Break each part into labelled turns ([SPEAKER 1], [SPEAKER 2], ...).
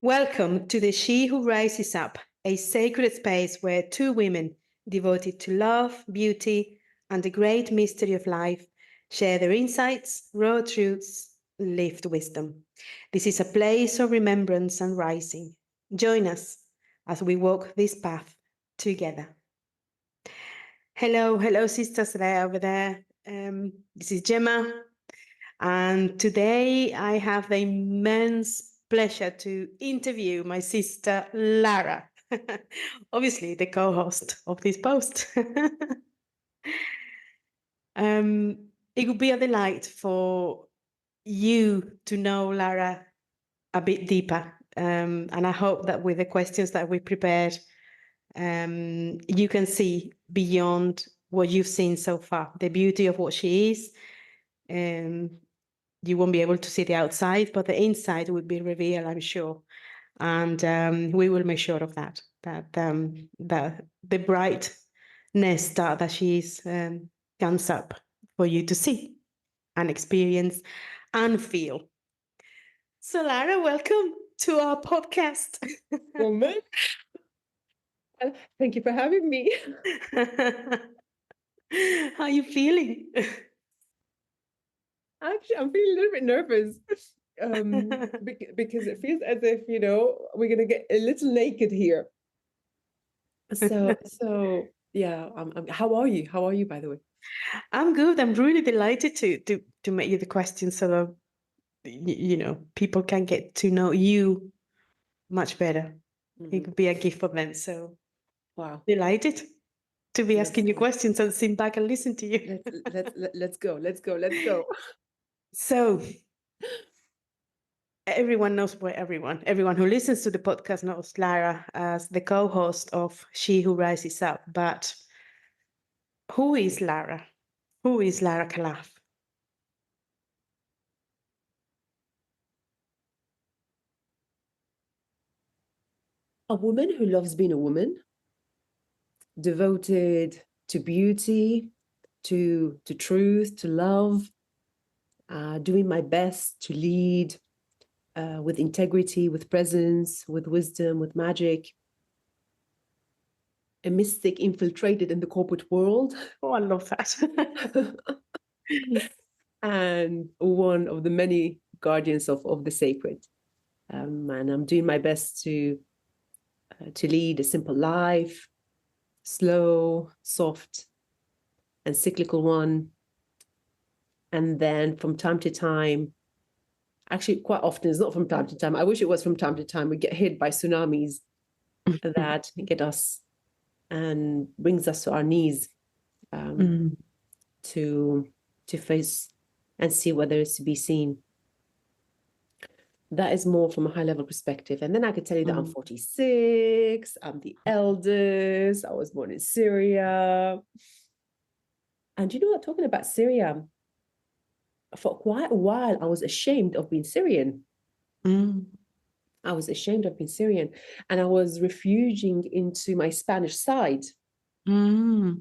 [SPEAKER 1] Welcome to the She Who Rises Up, a sacred space where two women devoted to love, beauty, and the great mystery of life share their insights, raw truths, lived wisdom. This is a place of remembrance and rising. Join us as we walk this path together. Hello, sisters there over there. This is Gema, and today I have the immense pleasure to interview my sister Lara, obviously the co-host of this post. It would be a delight for you to know Lara a bit deeper, and I hope that with the questions that we prepared, you can see beyond what you've seen so far, the beauty of what she is. You won't be able to see the outside, but the inside will be revealed, I'm sure. And we will make sure of that the brightness that she's comes up for you to see and experience and feel. So, Lara, welcome to our podcast.
[SPEAKER 2] Woman. Thank you for having me.
[SPEAKER 1] How are you feeling?
[SPEAKER 2] Actually, I'm feeling a little bit nervous because it feels as if, we're going to get a little naked here. So yeah. How are you? How are you, by the way?
[SPEAKER 1] I'm good. I'm really delighted to make you the question so that people can get to know you much better. It could be a gift for them. So
[SPEAKER 2] Wow.
[SPEAKER 1] delighted to be asking you
[SPEAKER 2] go.
[SPEAKER 1] questions and sit back and listen to you.
[SPEAKER 2] Let's go. Let's go.
[SPEAKER 1] So everyone knows where everyone who listens to the podcast knows Lara as the co-host of She Who Rises Up. But who is Lara? Who is Lara Khalaf?
[SPEAKER 2] A woman who loves being a woman, devoted to beauty, to truth, to love, doing my best to lead with integrity, with presence, with wisdom, with magic. A mystic infiltrated in the corporate world.
[SPEAKER 1] Oh, I love that.
[SPEAKER 2] And one of the many guardians of the sacred. And I'm doing my best to lead a simple life, slow, soft, and cyclical one. And then from time to time, actually quite often, it's not from time to time, I wish it was from time to time, we get hit by tsunamis that get us and brings us to our knees to face and see what there is to be seen. That is more from a high level perspective. And then I could tell you that I'm 46, I'm the eldest, I was born in Syria. And you know what, talking about Syria, for quite a while, I was ashamed of being Syrian. I was ashamed of being Syrian. And I was refuging into my Spanish side. Because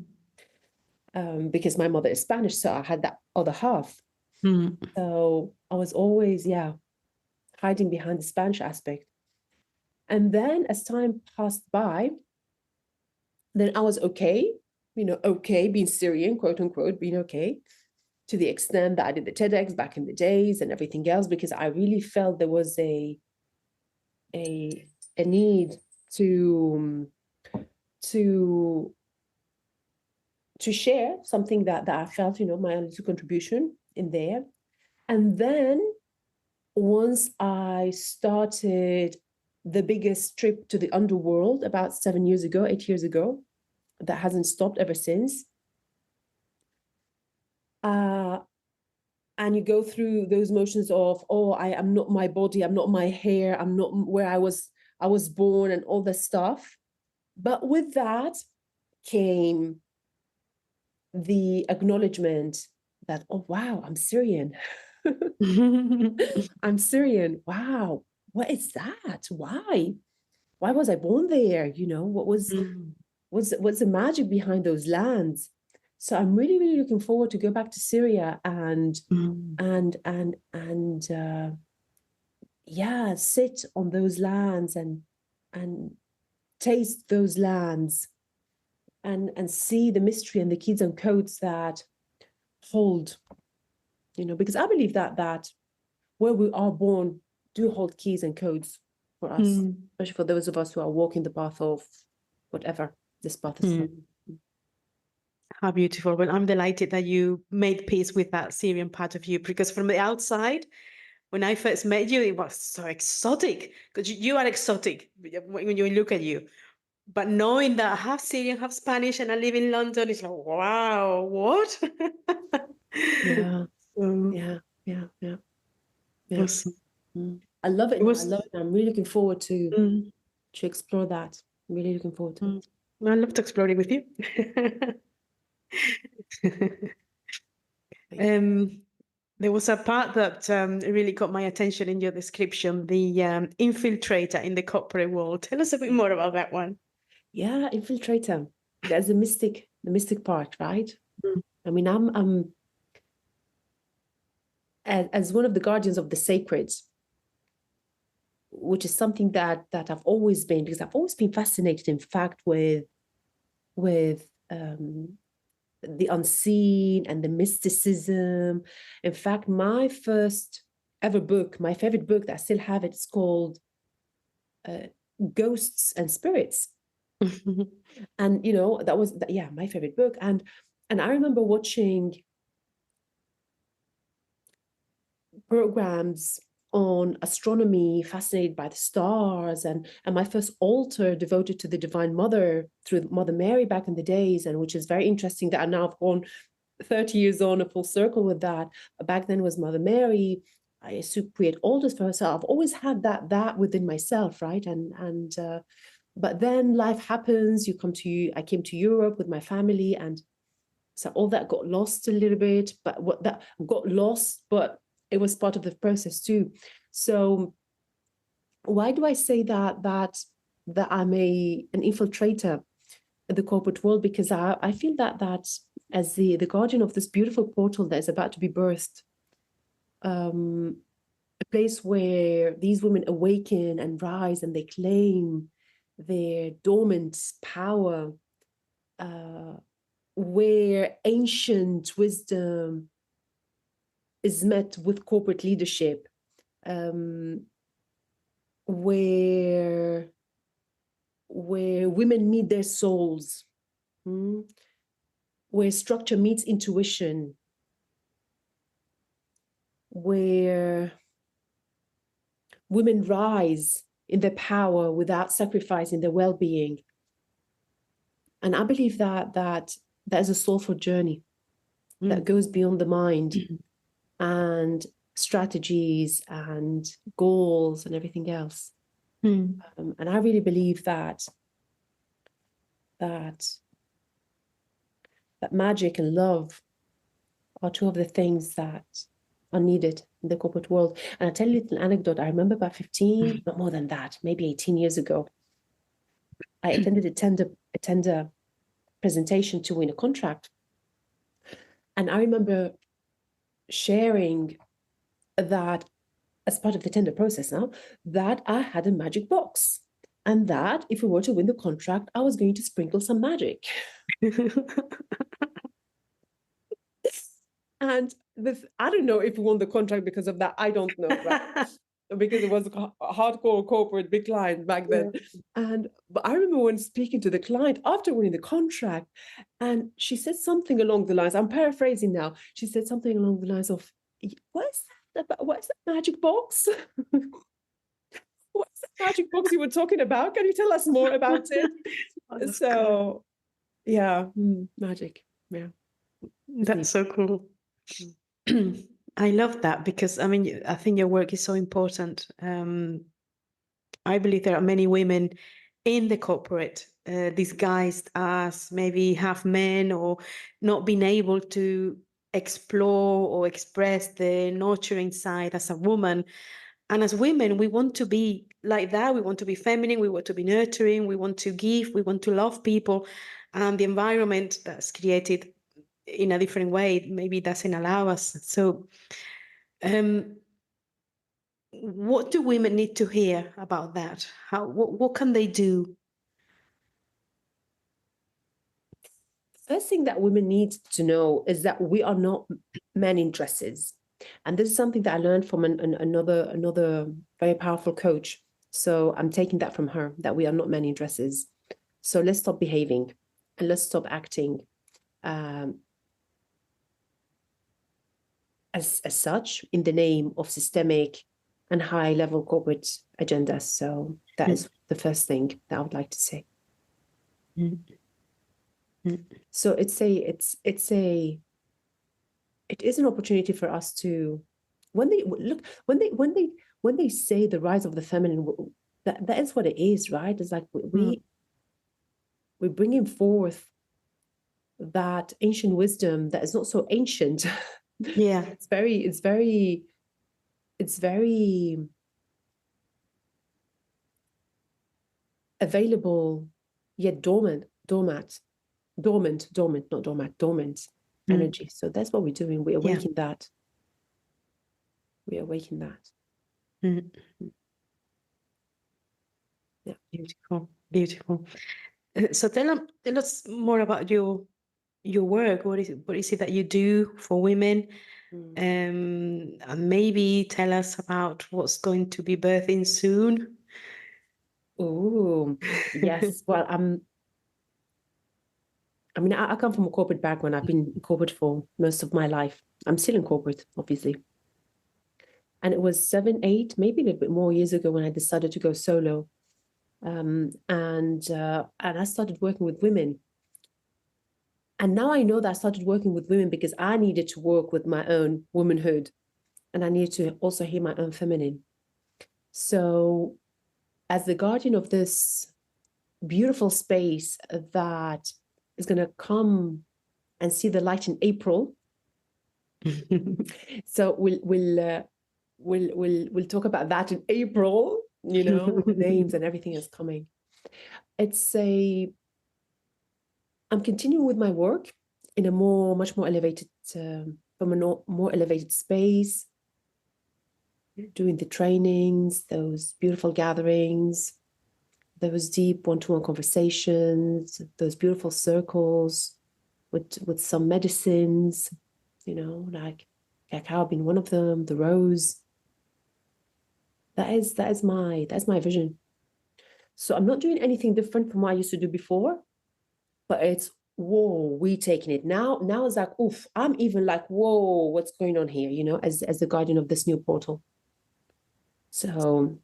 [SPEAKER 2] my mother is Spanish, so I had that other half. So I was always, hiding behind the Spanish aspect. And then as time passed by, then I was okay, being Syrian, quote unquote, being okay, to the extent that I did the TEDx back in the days and everything else, because I really felt there was a need to share something that I felt, my little contribution in there. And then once I started the biggest trip to the underworld about 8 years ago, that hasn't stopped ever since. And you go through those motions of, I am not my body, I'm not my hair, I'm not where I was born and all this stuff. But with that came the acknowledgement that, oh, wow, I'm Syrian. I'm Syrian. Wow. What is that? Why was I born there? What was what's the magic behind those lands? So I'm really, really looking forward to go back to Syria and yeah, sit on those lands and taste those lands and see the mystery and the keys and codes that hold, because I believe that where we are born do hold keys and codes for us, especially for those of us who are walking the path of whatever this path is.
[SPEAKER 1] How beautiful. Well, I'm delighted that you made peace with that Syrian part of you, because from the outside, when I first met you, it was so exotic, because you are exotic when you look at you. But knowing that I have Syrian, have Spanish, and I live in London, it's like, wow, what?
[SPEAKER 2] Yeah,
[SPEAKER 1] So
[SPEAKER 2] yeah.
[SPEAKER 1] awesome.
[SPEAKER 2] I love it
[SPEAKER 1] It
[SPEAKER 2] now. I
[SPEAKER 1] was,
[SPEAKER 2] love it now. I'm really looking forward to
[SPEAKER 1] mm,
[SPEAKER 2] explore that. I'm really looking forward to it.
[SPEAKER 1] I loved exploring with you.
[SPEAKER 2] Thank you.
[SPEAKER 1] There was a part that really caught my attention in your description, the infiltrator in the corporate world. Tell us a bit more about that one.
[SPEAKER 2] Yeah, infiltrator. There's the mystic part, right? I mean, I'm as one of the guardians of the sacred, which is something that I've always been, because I've always been fascinated, in fact, with the unseen and the mysticism. In fact, my first ever book, my favorite book that I still have, it's called Ghosts and Spirits. And that was my favorite book. And I remember watching programs on astronomy, fascinated by the stars, and my first altar devoted to the Divine Mother through Mother Mary back in the days, and which is very interesting that I now have gone 30 years on a full circle with that. Back then was Mother Mary. I used to create altars for herself. I've always had that within myself, right? And but then life happens. I came to Europe with my family, and so all that got lost a little bit. But what that got lost, but it was part of the process too. So why do I say that I'm an infiltrator in the corporate world? Because I feel that as the guardian of this beautiful portal that is about to be birthed, a place where these women awaken and rise and they claim their dormant power, where ancient wisdom is met with corporate leadership, where women meet their souls, where structure meets intuition, where women rise in their power without sacrificing their well-being. And I believe that is a soulful journey that goes beyond the mind and strategies and goals and everything else. And I really believe that magic and love are two of the things that are needed in the corporate world. And I'll tell you a little anecdote. I remember about 15, not more than that, maybe 18 years ago, I attended a tender presentation to win a contract. And I remember sharing that as part of the tender process now, that I had a magic box. And that if we were to win the contract, I was going to sprinkle some magic. And I don't know if we won the contract because of that. I don't know, right? Because it was a hardcore corporate big client back then. But I remember when speaking to the client after winning the contract, and she said something along the lines, I'm paraphrasing now. She said something along the lines of, what is that magic box? What's the magic box you were talking about? Can you tell us more about it? So, yeah, magic. Yeah.
[SPEAKER 1] That's so cool. I love that, because I mean, I think your work is so important. I believe there are many women in the corporate disguised as maybe half men, or not being able to explore or express the nurturing side as a woman. And as women, we want to be like that. We want to be feminine. We want to be nurturing. We want to give. We want to love people. And the environment that's created in a different way maybe doesn't allow us. So what do women need to hear about that? What can they do?
[SPEAKER 2] First thing that women need to know is that we are not men in dresses. And this is something that I learned from another very powerful coach. So I'm taking that from her, that we are not men in dresses. So let's stop behaving and let's stop acting as such in the name of systemic and high level corporate agendas. So that is the first thing that I would like to say. So it is an opportunity for us to, when they say the rise of the feminine, that is what it is, right? It's like we're bringing forth that ancient wisdom that is not so ancient.
[SPEAKER 1] Yeah.
[SPEAKER 2] It's very available, yet dormant energy. So that's what we're doing. We awaken that. We awaken that. Yeah.
[SPEAKER 1] Beautiful. So tell us more about your work. What is it that you do for women? And maybe tell us about what's going to be birthing soon.
[SPEAKER 2] Oh, yes. Well, I come from a corporate background. I've been in corporate for most of my life. I'm still in corporate, obviously. And it was 7, 8, maybe a little bit more years ago when I decided to go solo. And I started working with women. And now I know that I started working with women because I needed to work with my own womanhood. And I needed to also hear my own feminine. So as the guardian of this beautiful space that is going to come and see the light in April. So we'll talk about that in April, the names and everything is coming. I'm continuing with my work in a much more elevated, from a more elevated space, doing the trainings, those beautiful gatherings, those deep one-to-one conversations, those beautiful circles with some medicines, like cacao being one of them, the rose. That's my vision. So I'm not doing anything different from what I used to do before, but it's, whoa, we taking it now. Now it's like, oof, I'm even like, whoa, what's going on here? As the guardian of this new portal. So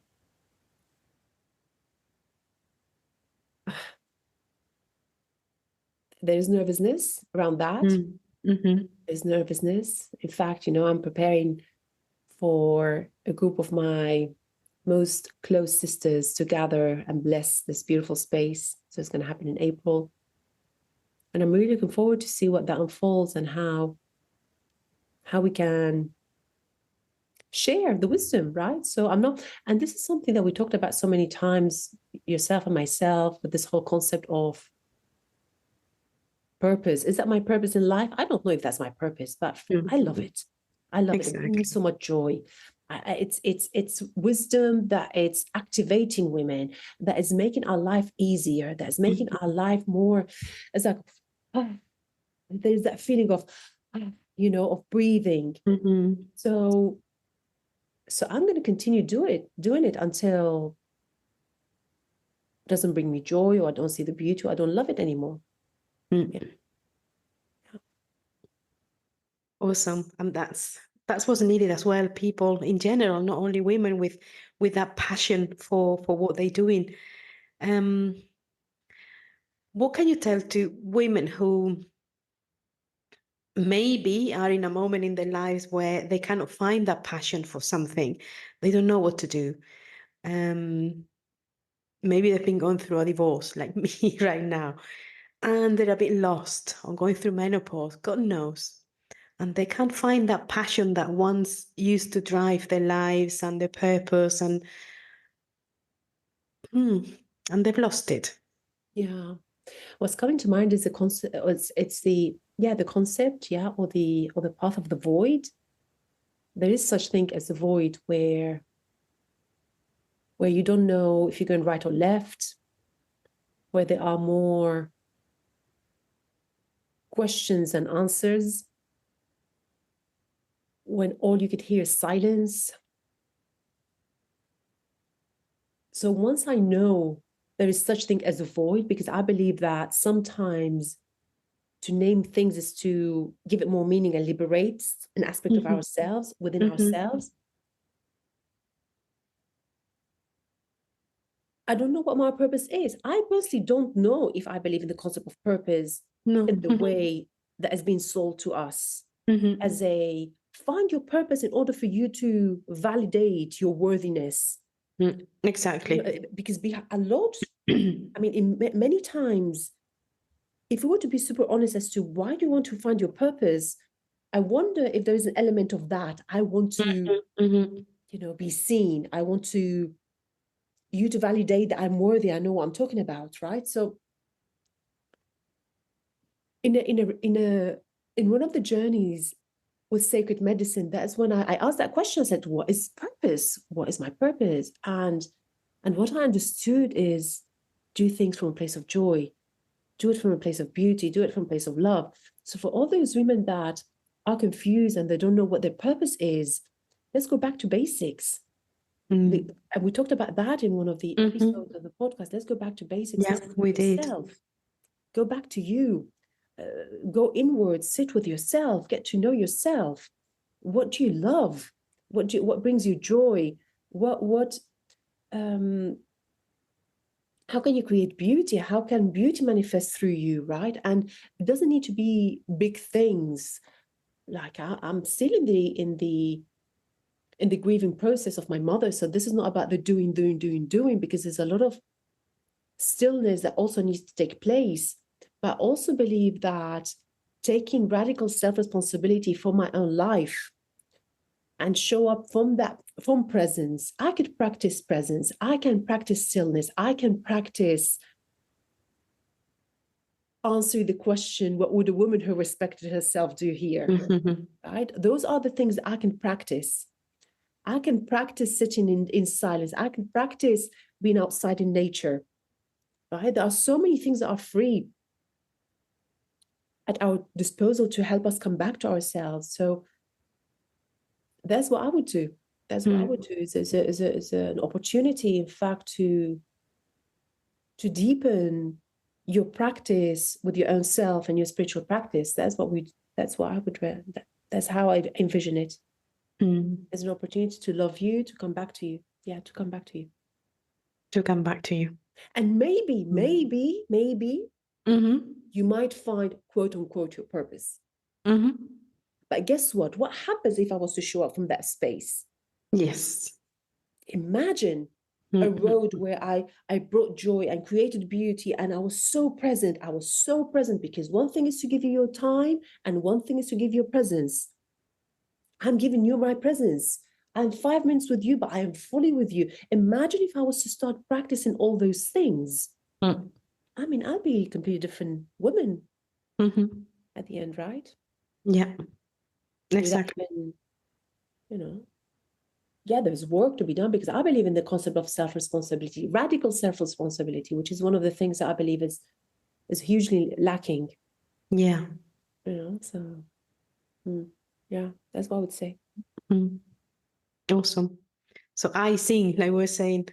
[SPEAKER 2] there's nervousness around that. There's nervousness. In fact, I'm preparing for a group of my most close sisters to gather and bless this beautiful space. So it's going to happen in April. And I'm really looking forward to see what that unfolds and how we can share the wisdom, right? So and this is something that we talked about so many times, yourself and myself, with this whole concept of purpose. Is that my purpose in life? I don't know if that's my purpose, but I love it. I love it. It brings me so much joy. It's wisdom that it's activating women, that is making our life easier, that's making our life more. It's like there's that feeling of of breathing. So I'm going to continue doing it until it doesn't bring me joy, or I don't see the beauty, or I don't love it anymore. Yeah.
[SPEAKER 1] Awesome. And that's what's needed as well. People in general, not only women, with that passion for what they're doing. What can you tell to women who maybe are in a moment in their lives where they cannot find that passion for something? They don't know what to do. Maybe they've been going through a divorce like me right now, and they're a bit lost or going through menopause, God knows. And they can't find that passion that once used to drive their lives and their purpose, and they've lost it.
[SPEAKER 2] Yeah. What's coming to mind is the concept. It's the concept, or the path of the void. There is such thing as a void where where you don't know if you're going right or left, where there are more questions and answers, when all you could hear is silence. So once I know there is such thing as a void, because I believe that sometimes to name things is to give it more meaning and liberate an aspect of ourselves within ourselves. I don't know what my purpose is. I personally don't know if I believe in the concept of purpose in the way that has been sold to us as a find your purpose in order for you to validate your worthiness.
[SPEAKER 1] Exactly.
[SPEAKER 2] Because a lot, I mean, many times, if we were to be super honest as to why do you want to find your purpose, I wonder if there is an element of that. I want to, be seen. I want you to validate that I'm worthy. I know what I'm talking about, right? So, in one of the journeys with sacred medicine, that's when I asked that question. I said, "What is purpose? What is my purpose?" And what I understood is do things from a place of joy, do it from a place of beauty, do it from a place of love. So for all those women that are confused and they don't know what their purpose is, let's go back to basics. And we talked about that in one of the episodes of the podcast. Let's go back to basics.
[SPEAKER 1] Yeah, we did.
[SPEAKER 2] Go back to you. Go inwards, sit with yourself, get to know yourself. What do you love? What brings you joy? How can you create beauty? How can beauty manifest through you, right? And it doesn't need to be big things. Like I'm still in the grieving process of my mother, so this is not about the doing, because there's a lot of stillness that also needs to take place. But I also believe that taking radical self-responsibility for my own life and show up from presence. I could practice presence. I can practice stillness. I can practice answer the question, what would a woman who respected herself do here? Right? Those are the things that I can practice. I can practice sitting in silence. I can practice being outside in nature. Right? There are so many things that are free at our disposal to help us come back to ourselves. So that's what I would do. That's what I would do. It's an opportunity, in fact, to deepen your practice with your own self and your spiritual practice. That's what I would. That's how I envision it. As an opportunity to love you, to come back to you. Yeah, to come back to you.
[SPEAKER 1] To come back to you.
[SPEAKER 2] And maybe, you might find, quote unquote, your purpose. But guess what? What happens if I was to show up from that space?
[SPEAKER 1] Yes.
[SPEAKER 2] Imagine a road where I brought joy and created beauty, and I was so present. I was so present because one thing is to give you your time and one thing is to give your presence. I'm giving you my presence. I'm 5 minutes with you, but I am fully with you. Imagine if I was to start practicing all those things. I mean, I'd be a completely different woman at the end, right?
[SPEAKER 1] Yeah, exactly.
[SPEAKER 2] Even, yeah, there's work to be done, because I believe in the concept of self-responsibility, radical self-responsibility, which is one of the things that I believe is hugely lacking.
[SPEAKER 1] Yeah.
[SPEAKER 2] So yeah, that's what I would say.
[SPEAKER 1] Awesome. So I sing, like we were saying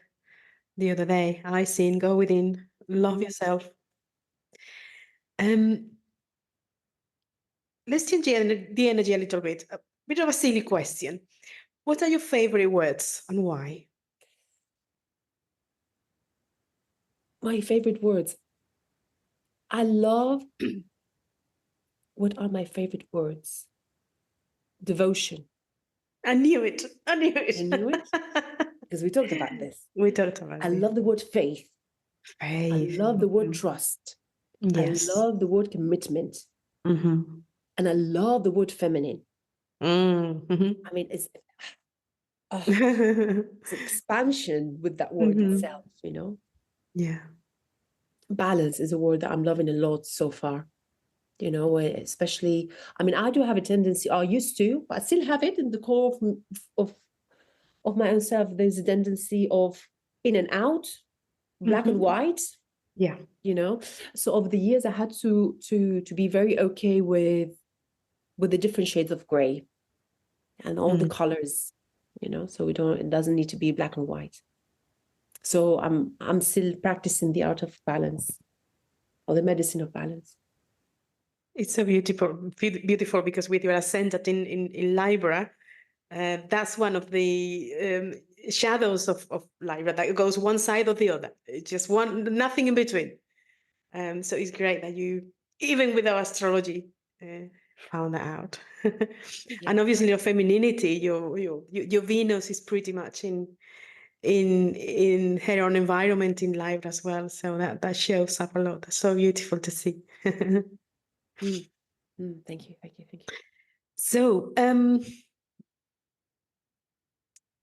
[SPEAKER 1] the other day, I sing, go within, love yourself. Let's change the energy a little bit. A bit of a silly question. What are your favorite words and why?
[SPEAKER 2] My favorite words. I love. What are my favorite words? Devotion.
[SPEAKER 1] I knew it.
[SPEAKER 2] I knew it. Because we talked about this.
[SPEAKER 1] We talked about it.
[SPEAKER 2] I love the word faith. I love the word trust.
[SPEAKER 1] Yes.
[SPEAKER 2] I love the word commitment. And I love the word feminine. I mean, it's expansion with that word itself,
[SPEAKER 1] Yeah.
[SPEAKER 2] Balance is a word that I'm loving a lot so far, especially, I mean, I do have a tendency, I used to, but I still have it in the core of my own self. There's a tendency of in and out, black and white.
[SPEAKER 1] Yeah.
[SPEAKER 2] You know, so over the years I had to be very okay with the different shades of gray and all the colors, you know, so it doesn't need to be black and white. So I'm still practicing the art of balance, or the medicine of balance.
[SPEAKER 1] It's so beautiful because with your ascendant in Libra, that's one of the shadows of Libra that goes one side or the other. It's just nothing in between. So it's great that you, even with our astrology, found that out. And obviously your femininity, your Venus is pretty much in her own environment in Libra as well. So that shows up a lot. That's so beautiful to see.
[SPEAKER 2] Thank you.
[SPEAKER 1] So,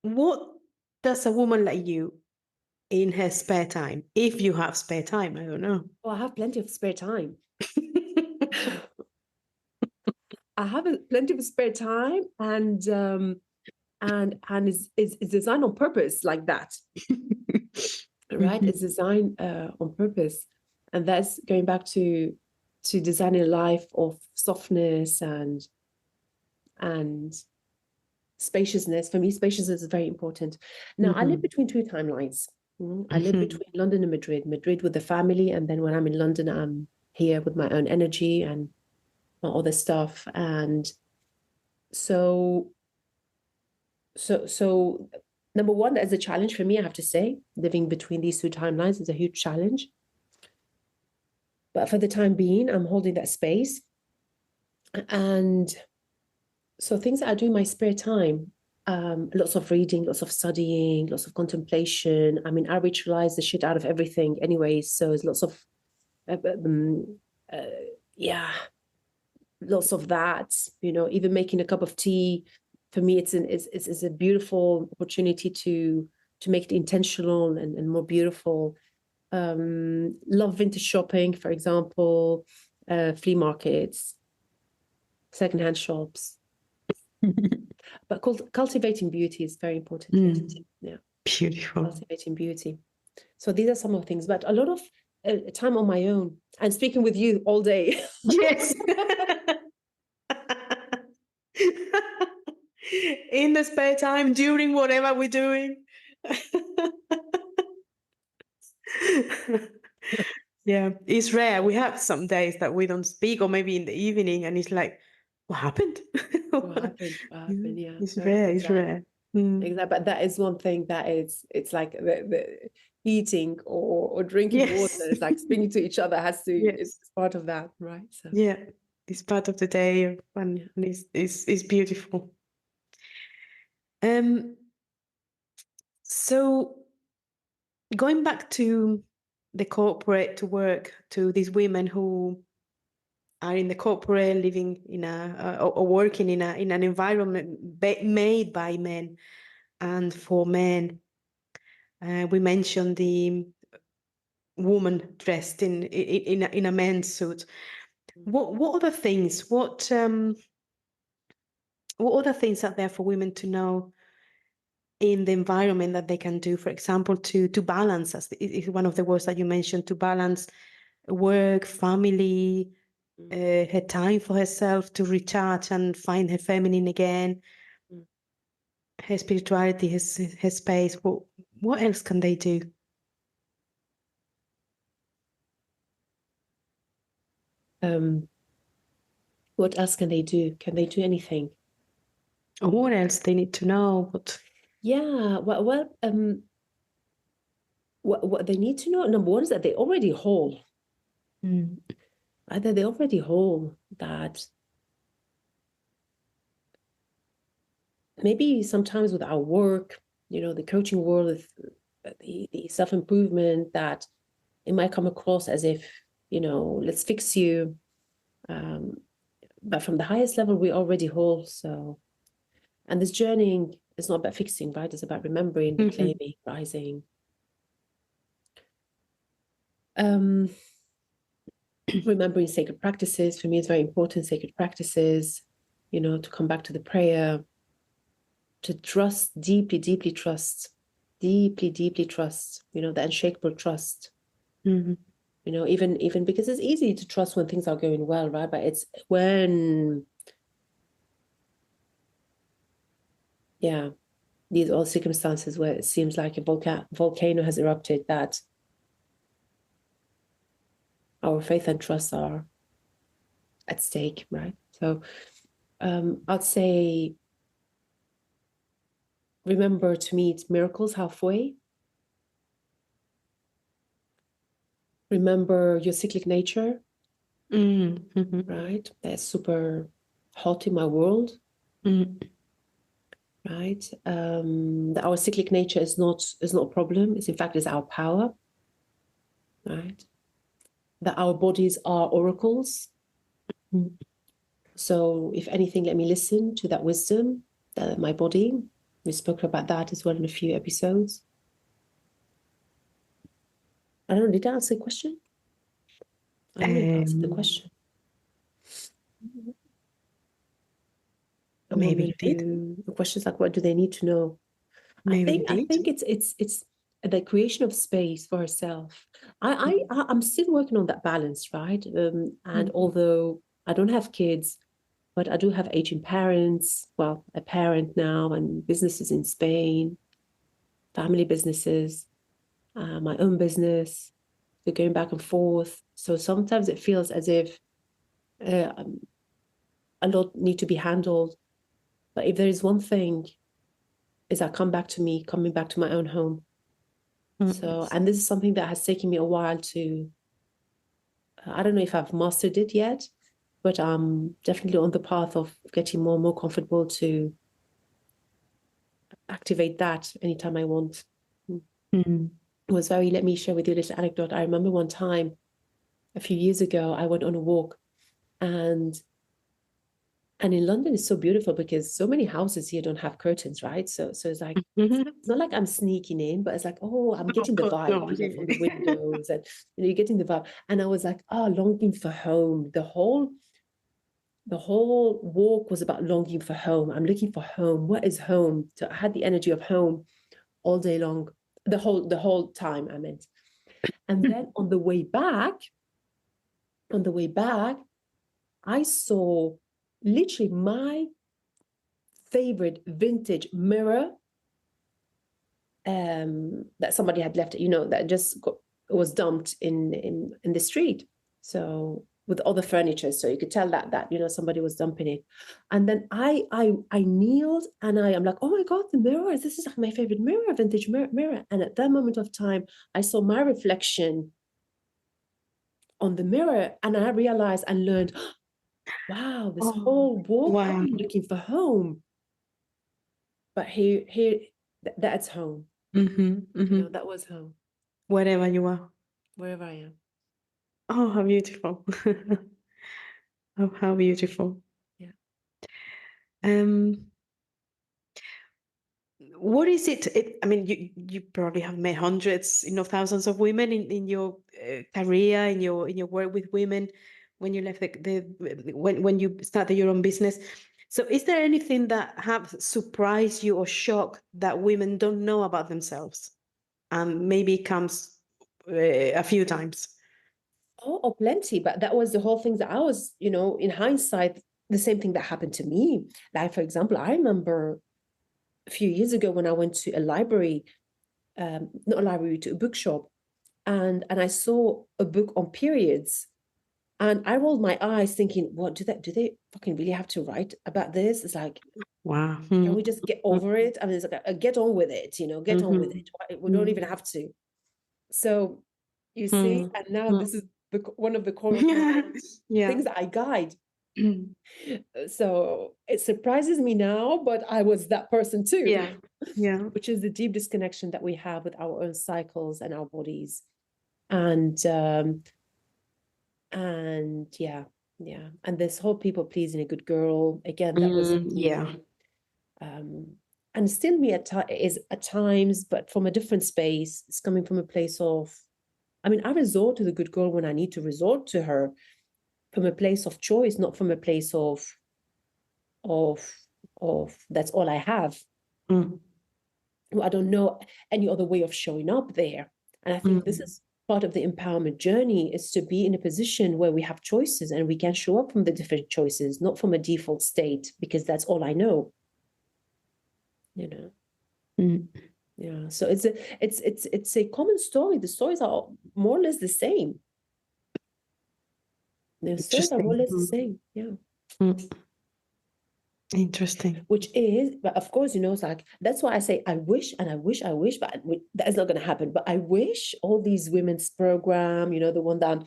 [SPEAKER 1] what does a woman like you in her spare time, if you have spare time? I don't know.
[SPEAKER 2] Well, I have plenty of spare time. I have plenty of spare time, and it's designed on purpose like that, right? It's designed on purpose, and that's going back to designing a life of softness and spaciousness. For me, spaciousness is very important. Now, I live between two timelines. I live between London and Madrid with the family, and then when I'm in London, I'm here with my own energy and my other stuff. And so number one, that is a challenge for me, I have to say. Living between these two timelines is a huge challenge. But for the time being, I'm holding that space. And so things that I do in my spare time, lots of reading, lots of studying, lots of contemplation. I mean, I ritualize the shit out of everything anyway. So there's lots of, lots of that, you know, even making a cup of tea. For me, it's a beautiful opportunity to make it intentional and more beautiful. Love vintage shopping, for example, flea markets, secondhand shops. But cultivating beauty is very important. Yeah,
[SPEAKER 1] beautiful.
[SPEAKER 2] Cultivating beauty. So these are some of the things, but a lot of time on my own and speaking with you all day.
[SPEAKER 1] Yes. In the spare time, during whatever we're doing. Yeah, it's rare. We have some days that we don't speak, or maybe in the evening, and it's like, what happened?
[SPEAKER 2] What happened? Yeah,
[SPEAKER 1] it's rare. It's rare.
[SPEAKER 2] Exactly. But that is one thing that it's like the eating or drinking water. It's like speaking to each other has to. It's part of that, right? So
[SPEAKER 1] yeah, it's part of the day, and it's beautiful. So going back to the corporate, to work, to these women who are in the corporate, living in or working in an environment made by men and for men. We mentioned the woman dressed in a men's suit. What other things? What other things are there for women to know in the environment that they can do? For example, to balance, as is one of the words that you mentioned, to balance work, family, her time for herself, to recharge and find her feminine again, her spirituality, her space. What else can they do?
[SPEAKER 2] What else can they do? Can they do anything?
[SPEAKER 1] Or what else they need to know?
[SPEAKER 2] What they need to know, number one, is that they already whole. Either they already whole, that maybe sometimes with our work, you know, the coaching world, the self-improvement, that it might come across as if, you know, let's fix you. But from the highest level, we're already whole. So, and this journeying is not about fixing, right? It's about remembering, reclaiming, rising. Remembering sacred practices, for me, is very important. Sacred practices, you know, to come back to the prayer, to trust, deeply trust deeply, deeply trust, the unshakable trust.
[SPEAKER 1] Mhm.
[SPEAKER 2] Even because it's easy to trust when things are going well, right? But it's when, these all circumstances where it seems like a volcano has erupted, that our faith and trust are at stake, right? So I'd say, remember to meet miracles halfway. Remember your cyclic nature,
[SPEAKER 1] Mhm.
[SPEAKER 2] right? That's super hot in my world,
[SPEAKER 1] Mhm.
[SPEAKER 2] right? That our cyclic nature is not a problem. It's in fact is our power, right? That our bodies are oracles.
[SPEAKER 1] Mhm.
[SPEAKER 2] So if anything, let me listen to that wisdom, that my body. We spoke about that as well in a few episodes. I don't know, did I answer the question? I don't know if I answered the question. I'm
[SPEAKER 1] Maybe
[SPEAKER 2] wondering
[SPEAKER 1] you did.
[SPEAKER 2] the questions like, what do they need to know?
[SPEAKER 1] Maybe you
[SPEAKER 2] I
[SPEAKER 1] did.
[SPEAKER 2] think it's the creation of space for herself. I'm still working on that balance, right? And
[SPEAKER 1] Mhm.
[SPEAKER 2] although I don't have kids, but I do have aging parents. Well, a parent now, and businesses in Spain, family businesses, my own business. They're going back and forth. So sometimes it feels as if uh, a lot need to be handled. But if there is one thing, is that coming back to my own home. So, and this is something that has taken me a while to, I don't know if I've mastered it yet, but I'm definitely on the path of getting more and more comfortable to activate that anytime I want.
[SPEAKER 1] Mhm.
[SPEAKER 2] It was let me share with you a little anecdote. I remember one time a few years ago, I went on a walk, and in London it's so beautiful because so many houses here don't have curtains, right? So it's like,
[SPEAKER 1] Mhm.
[SPEAKER 2] it's not like I'm sneaking in, but it's like, oh, I'm getting the
[SPEAKER 1] Of course
[SPEAKER 2] vibe,
[SPEAKER 1] not.
[SPEAKER 2] from the windows, and you're getting the vibe. And I was like, longing for home. The whole walk was about longing for home. I'm looking for home. What is home? So I had the energy of home all day long, the whole time, I meant. And then on the way back, I saw literally my favorite vintage mirror that somebody had left, that just was dumped in the street. So with other furniture, so you could tell that somebody was dumping it. And then I kneeled, and I am like, oh my God, the mirror! This is like my favorite mirror, vintage mirror. And at that moment of time, I saw my reflection on the mirror, and I realized and learned, wow, this
[SPEAKER 1] Oh,
[SPEAKER 2] whole walk I've
[SPEAKER 1] wow.
[SPEAKER 2] been looking for home, but here that's home. That was home,
[SPEAKER 1] Wherever you are.
[SPEAKER 2] wherever I am.
[SPEAKER 1] Oh, how beautiful. Oh, how beautiful.
[SPEAKER 2] Yeah.
[SPEAKER 1] Um, what is it? I mean, you probably have met hundreds, thousands of women in your career, in your work with women, when you left when you started your own business. So, is there anything that have surprised you or shocked that women don't know about themselves, and maybe comes a few times?
[SPEAKER 2] Oh, plenty. But that was the whole thing that I was, in hindsight, the same thing that happened to me. Like, for example, I remember a few years ago when I went to a library, not a library, to a bookshop, and I saw a book on periods. And I rolled my eyes thinking, what do they fucking really have to write about this? It's like,
[SPEAKER 1] Wow.
[SPEAKER 2] can we just get over it? I mean, it's like, get on with it, get on with it. We don't even have to. So you see, and now this is one of the core
[SPEAKER 1] Yeah.
[SPEAKER 2] things that I guide. So it surprises me now, but I was that person too.
[SPEAKER 1] Yeah. Yeah.
[SPEAKER 2] Which is the deep disconnection that we have with our own cycles and our bodies. And yeah. And this whole people pleasing a good girl, again, that was
[SPEAKER 1] Yeah.
[SPEAKER 2] and still me is at times, but from a different space. It's coming from a place of, I mean, I resort to the good girl when I need to resort to her, from a place of choice, not from a place of that's all I have. I don't know any other way of showing up there. And I think this is part of the empowerment journey, is to be in a position where we have choices and we can show up from the different choices, not from a default state, because that's all I know. You know. Yeah. So it's a common story. The stories are more or less the same. The stories are more or less the same. Yeah.
[SPEAKER 1] Interesting.
[SPEAKER 2] Which is, but of course, you know, it's like, that's why I say I wish and I wish, but that is not going to happen. But I wish all these women's program, you know, the one that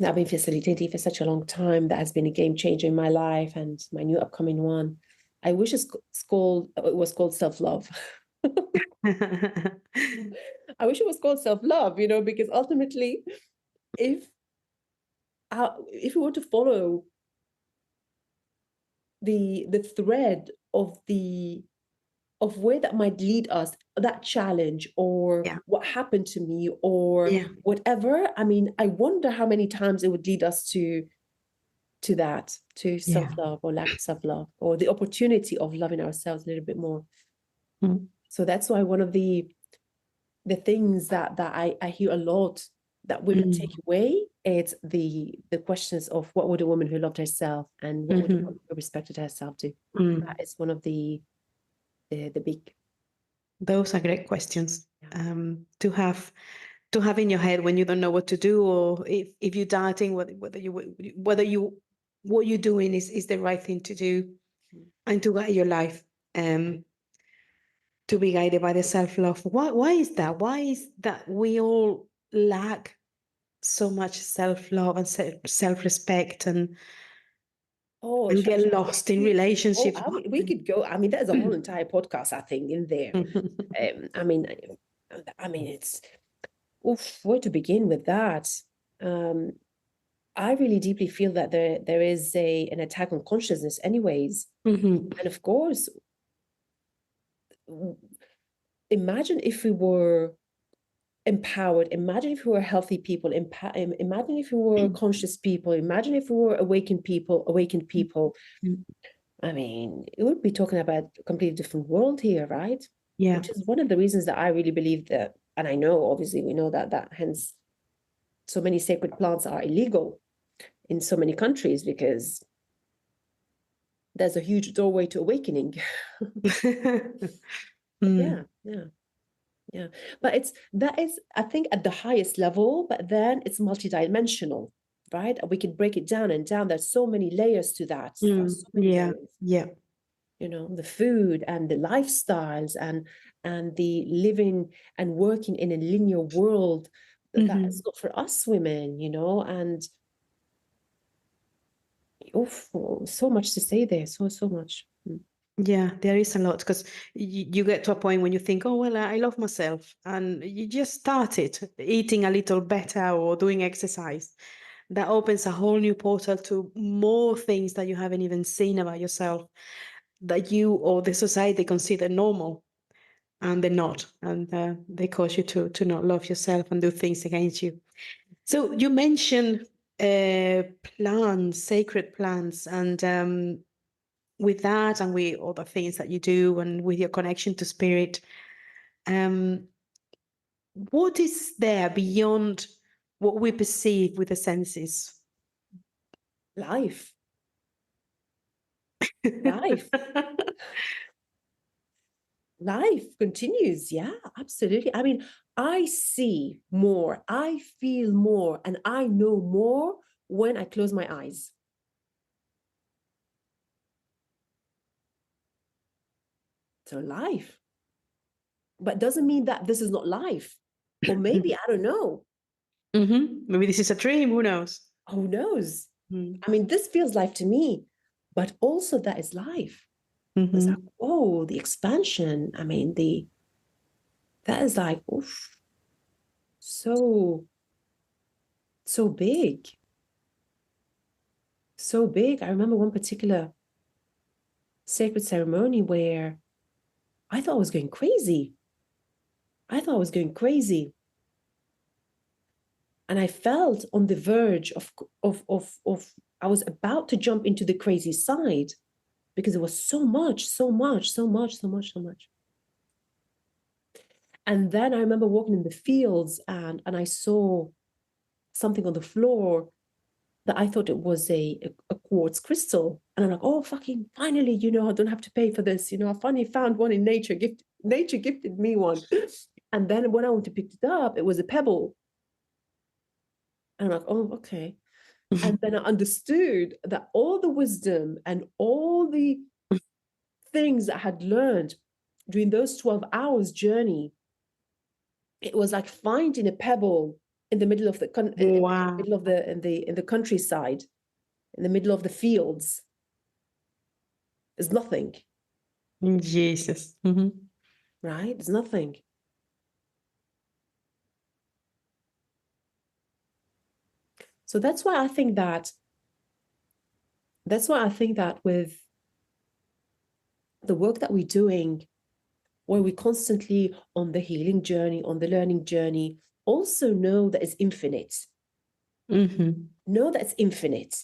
[SPEAKER 2] I've been facilitating for such a long time, that has been a game changer in my life, and my new upcoming one. I wish it was called self-love. I wish it was called self-love, you know, because ultimately, if we were to follow the thread of where that might lead us, that challenge, or what happened to me, or whatever, I mean, I wonder how many times it would lead us to that, to self-love or lack of self-love, or the opportunity of loving ourselves a little bit more. So that's why one of the things that I hear a lot that women take away, it's the questions of what would a woman who loved herself, and what would a woman who respected herself do. That is one of the big.
[SPEAKER 1] Those are great questions to have in your head when you don't know what to do, or if you're doubting whether what you're doing is the right thing to do, and to guide your life, to be guided by the self-love. Why is that? Why is that we all lack so much self-love and self-respect, and get lost in relationships?
[SPEAKER 2] We could go. I mean, there's a whole entire podcast, I think, in there. I mean, it's where to begin with that. I really deeply feel that there is an attack on consciousness, anyways. And of course, imagine if we were empowered. Imagine if we were healthy people. Imagine if we were conscious people. Imagine if we were awakened people. I mean, it would be talking about a completely different world here, right?
[SPEAKER 1] Yeah.
[SPEAKER 2] Which is one of the reasons that I really believe that, and I know, obviously, we know that hence so many sacred plants are illegal in so many countries, because there's a huge doorway to awakening. Yeah. But that is, I think, at the highest level, but then it's multidimensional, right? We can break it down and down. There's so many layers to that. There's so many layers. You know, the food and the lifestyles and the living and working in a linear world that is not for us women, you know, and so much to say there, so much.
[SPEAKER 1] Yeah, there is a lot, because you get to a point when you think, oh, well, I love myself, and you just started eating a little better or doing exercise. That opens a whole new portal to more things that you haven't even seen about yourself, that you or the society consider normal, and they're not, and they cause you to not love yourself and do things against you. So you mentioned plants, sacred plants, and with that and with all the things that you do and with your connection to spirit, what is there beyond what we perceive with the senses?
[SPEAKER 2] Life. Life continues. Yeah, absolutely. I mean, I see more, I feel more, and I know more when I close my eyes. So life. But doesn't mean that this is not life. Or maybe, I don't know.
[SPEAKER 1] Maybe this is a dream, who knows?
[SPEAKER 2] Who knows? I mean, this feels life to me, but also that is life. It's like, oh, the expansion. I mean, that is like, oof, so big. So big. I remember one particular sacred ceremony where I thought I was going crazy. And I felt on the verge of I was about to jump into the crazy side, because it was so much, so much, so much, so much, so much. And then I remember walking in the fields and I saw something on the floor that I thought it was a quartz crystal. And I'm like, oh, fucking finally, you know, I don't have to pay for this. You know, I finally found one in nature. Nature gifted me one. And then when I went to pick it up, it was a pebble. And I'm like, oh, okay. And then I understood that all the wisdom and all the things I had learned during those 12 hours journey, it was like finding a pebble in the middle of the
[SPEAKER 1] Wow.
[SPEAKER 2] in the countryside, in the middle of the fields. It's nothing.
[SPEAKER 1] Jesus.
[SPEAKER 2] Right? It's nothing. So that's why I think that with the work that we're doing, where we're constantly on the healing journey, on the learning journey, also know that it's infinite. Know that it's infinite.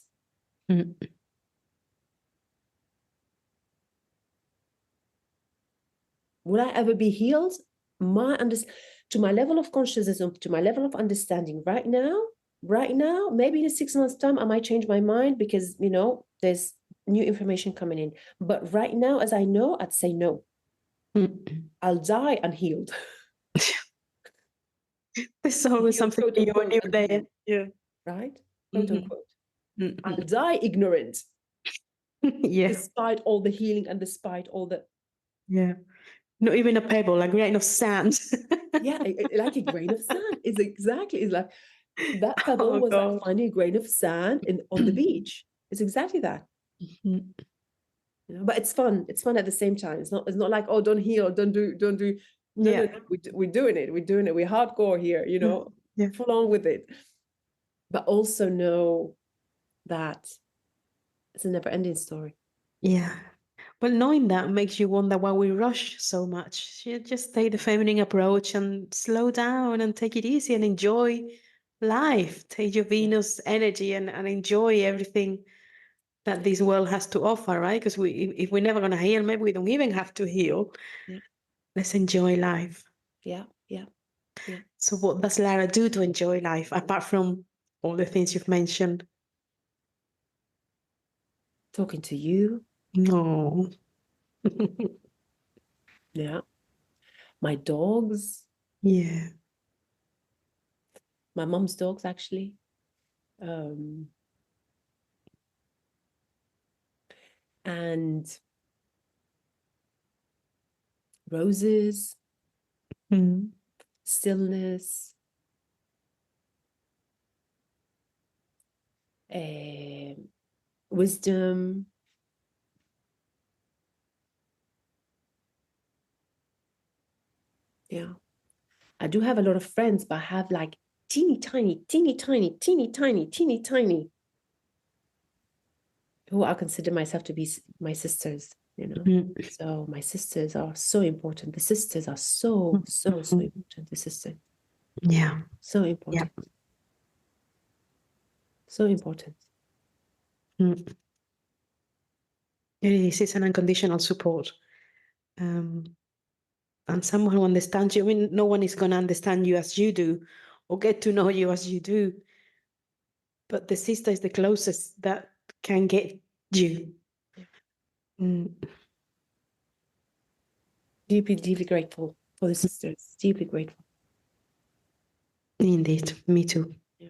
[SPEAKER 2] Will I ever be healed? To my level of consciousness, to my level of understanding right now, maybe in 6 months' time, I might change my mind because, you know, there's new information coming in. But right now, as I know, I'd say no. I'll die unhealed.
[SPEAKER 1] There's always something new when you're there. Yeah.
[SPEAKER 2] Right? Quote unquote. I'll die ignorant.
[SPEAKER 1] Yeah.
[SPEAKER 2] Despite all the healing and despite all the...
[SPEAKER 1] Yeah. Not even a pebble, a grain of sand.
[SPEAKER 2] Yeah, like a grain of sand. It's like that pebble was like finding a grain of sand on the beach. It's exactly that. You know, but it's fun. It's fun at the same time. It's not like, oh, don't heal, don't do. No. We're doing it. We're hardcore here, you know, full on with it. But also know that it's a never-ending story.
[SPEAKER 1] Yeah. Well, knowing that makes you wonder why we rush so much. You just take the feminine approach and slow down and take it easy and enjoy life. Take your Venus energy and enjoy everything that this world has to offer, right? Because if we're never going to heal, maybe we don't even have to heal.
[SPEAKER 2] Yeah.
[SPEAKER 1] Let's enjoy life.
[SPEAKER 2] Yeah.
[SPEAKER 1] So what does Lara do to enjoy life, apart from all the things you've mentioned?
[SPEAKER 2] Talking to you.
[SPEAKER 1] No.
[SPEAKER 2] Yeah. My dogs.
[SPEAKER 1] Yeah.
[SPEAKER 2] My mom's dogs, actually. And roses, stillness, wisdom. Yeah. I do have a lot of friends, but I have like teeny tiny who I consider myself to be my sisters, you know. So my sisters are so important. The sisters are so important. The sisters.
[SPEAKER 1] Yeah.
[SPEAKER 2] So important. Yeah. So important.
[SPEAKER 1] It is. It's an unconditional support. And someone who understands you. I mean, no one is going to understand you as you do or get to know you as you do. But the sister is the closest that can get you. Yeah.
[SPEAKER 2] Deeply grateful for the sisters. Deeply grateful.
[SPEAKER 1] Indeed. Me too.
[SPEAKER 2] Yeah.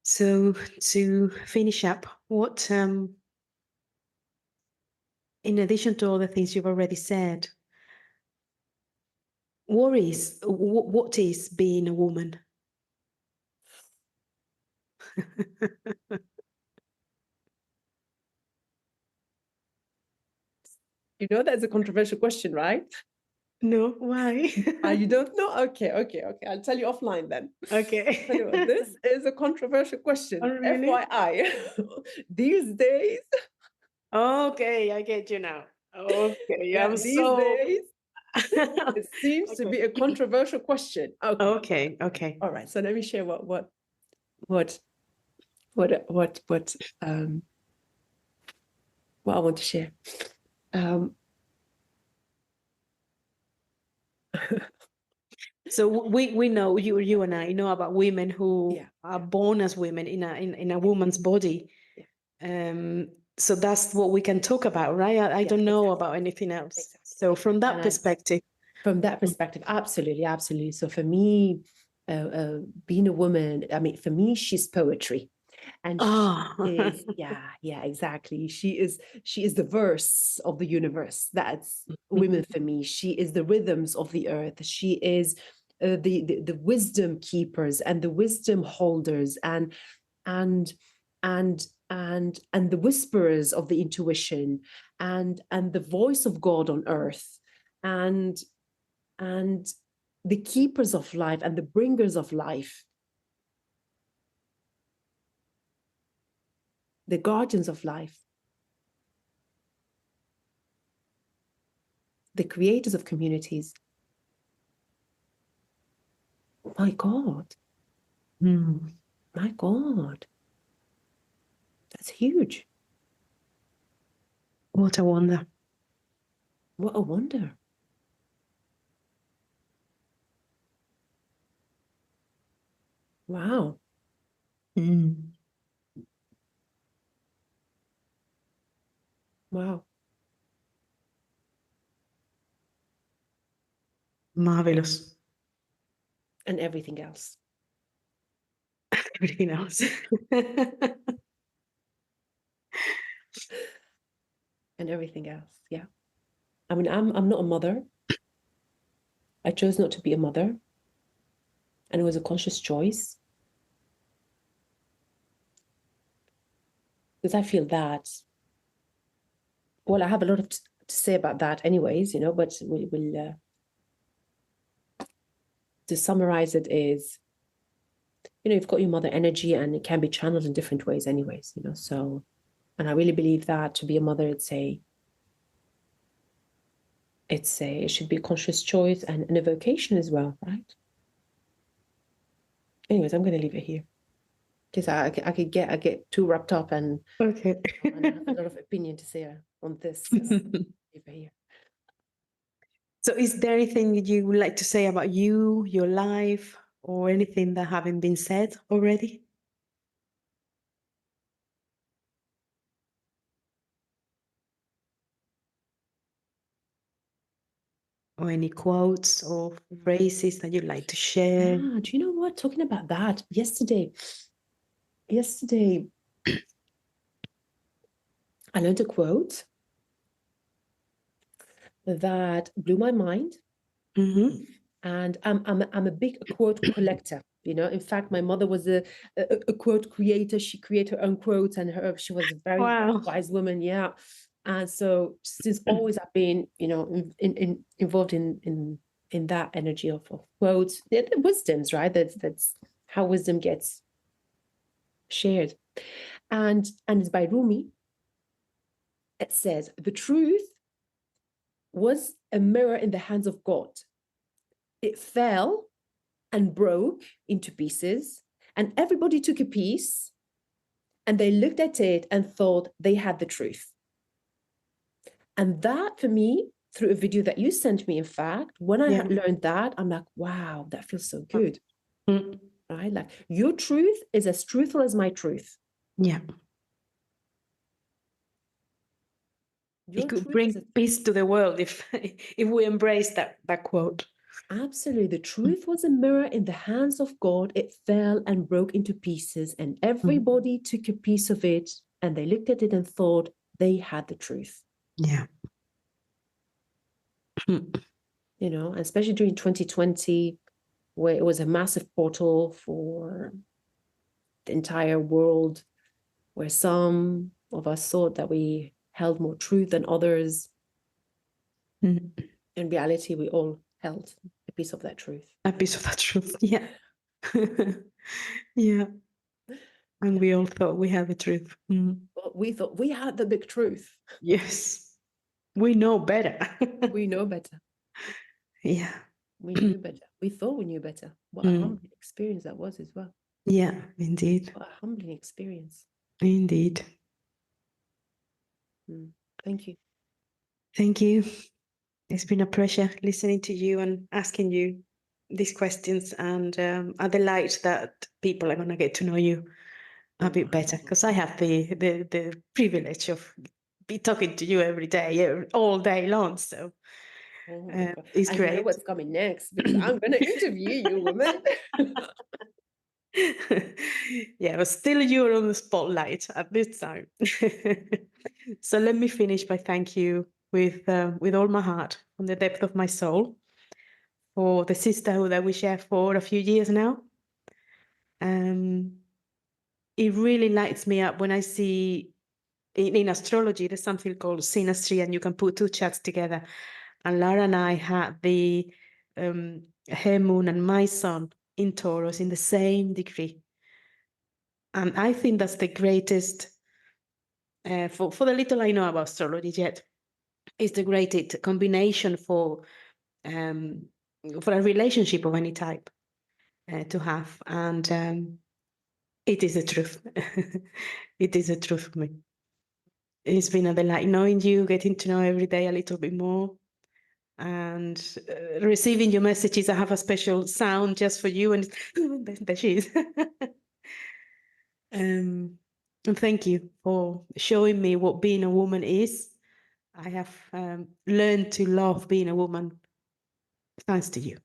[SPEAKER 1] So to finish up, what, in addition to all the things you've already said, what is being a woman?
[SPEAKER 2] You know, that's a controversial question, right?
[SPEAKER 1] No, why?
[SPEAKER 2] You don't know? Okay. I'll tell you offline then.
[SPEAKER 1] Okay.
[SPEAKER 2] Anyway, this is a controversial question.
[SPEAKER 1] Oh, really?
[SPEAKER 2] FYI. These days.
[SPEAKER 1] Okay, I get you now. Okay,
[SPEAKER 2] Yeah, these days. It seems to be a controversial question.
[SPEAKER 1] Okay.
[SPEAKER 2] All right. So let me share what what I want to share.
[SPEAKER 1] So we know, you and I know about women who are born as women in a woman's body. So that's what we can talk about, right? I don't know about anything else. So from that perspective.
[SPEAKER 2] From that perspective, absolutely, absolutely. So for me, being a woman, I mean, for me, she's poetry. And she is, exactly. She is the verse of the universe. That's women for me. She is the rhythms of the earth. She is the wisdom keepers and the wisdom holders and the whisperers of the intuition and the voice of God on earth and the keepers of life and the bringers of life, the guardians of life, the creators of communities. My God. My God. That's huge.
[SPEAKER 1] What a wonder.
[SPEAKER 2] What a wonder. Wow. Wow.
[SPEAKER 1] Marvelous.
[SPEAKER 2] And everything else.
[SPEAKER 1] Everything else.
[SPEAKER 2] And everything else. Yeah. I mean, I'm not a mother. I chose not to be a mother. And it was a conscious choice. Because I feel that, well, I have a lot to say about that anyways, but we'll to summarize it is, you've got your mother energy and it can be channeled in different ways anyways, so, and I really believe that to be a mother, it should be a conscious choice and an evocation as well, right? Anyways, I'm going to leave it here because I get too wrapped up and
[SPEAKER 1] okay.
[SPEAKER 2] and I have a lot of opinion to say on this. So leave it here.
[SPEAKER 1] So is there anything you would like to say about you, your life, or anything that haven't been said already? Or any quotes or phrases that you'd like to share?
[SPEAKER 2] Yeah, do you know what? Talking about that, yesterday, I learned a quote that blew my mind. And I'm a big quote collector. In fact, my mother was a quote creator. She created her own quotes, and she was a very wise woman. Yeah, and so since always I've been, involved in that energy of quotes, the wisdoms, right? That's how wisdom gets shared, and it's by Rumi. It says, "The truth was a mirror in the hands of God. It fell and broke into pieces, and everybody took a piece and they looked at it and thought they had the truth." And that, for me, through a video that you sent me, in fact, when I learned that, I'm like, wow, that feels so good. Right? Like, your truth is as truthful as my truth.
[SPEAKER 1] Yeah.
[SPEAKER 2] Your
[SPEAKER 1] it could bring peace to the world if we embrace that quote.
[SPEAKER 2] Absolutely. The truth was a mirror in the hands of God. It fell and broke into pieces, and everybody took a piece of it and they looked at it and thought they had the truth.
[SPEAKER 1] Yeah.
[SPEAKER 2] Especially during 2020, where it was a massive portal for the entire world, where some of us thought that we held more truth than others. In reality, we all held a piece of that truth.
[SPEAKER 1] A piece of that truth, yeah. Yeah. And we all thought we had the truth.
[SPEAKER 2] Well, we thought we had the big truth.
[SPEAKER 1] Yes. We know better.
[SPEAKER 2] We know better.
[SPEAKER 1] Yeah.
[SPEAKER 2] We knew better. We thought we knew better. What a humbling experience that was as well.
[SPEAKER 1] Yeah, indeed.
[SPEAKER 2] What a humbling experience.
[SPEAKER 1] Indeed.
[SPEAKER 2] Thank you.
[SPEAKER 1] Thank you. It's been a pleasure listening to you and asking you these questions, and a delight that people are going to get to know you a bit better, because I have the privilege of be talking to you every day, all day long. So it's
[SPEAKER 2] I
[SPEAKER 1] great.
[SPEAKER 2] know what's coming next, because I'm going to interview you, woman.
[SPEAKER 1] Yeah, but still you're on the spotlight at this time. So let me finish by thank you with all my heart, from the depth of my soul, for the sisterhood that we share for a few years now. It really lights me up when I see in astrology there's something called synastry, and you can put two charts together. And Lara and I had the her moon and my sun in Taurus in the same degree. And I think that's the greatest, for the little I know about astrology yet, is the greatest combination for a relationship of any type to have. And it is the truth. It is the truth for me. It's been a delight knowing you, getting to know every day a little bit more, and receiving your messages. I have a special sound just for you, and there she is. And thank you for showing me what being a woman is. I have learned to love being a woman thanks to you.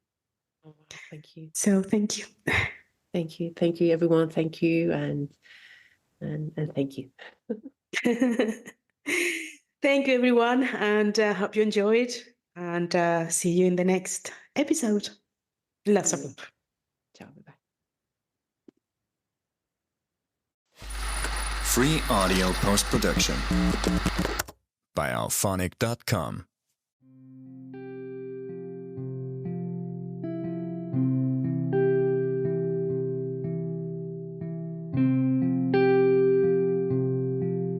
[SPEAKER 2] Oh, thank you.
[SPEAKER 1] So thank you.
[SPEAKER 2] Thank you. Thank you, everyone. Thank you. And thank you.
[SPEAKER 1] Thank you, everyone. And hope you enjoyed. And see you in the next episode. Lots of love.
[SPEAKER 2] Ciao. Bye-bye.
[SPEAKER 3] Free audio post-production by alphonic.com.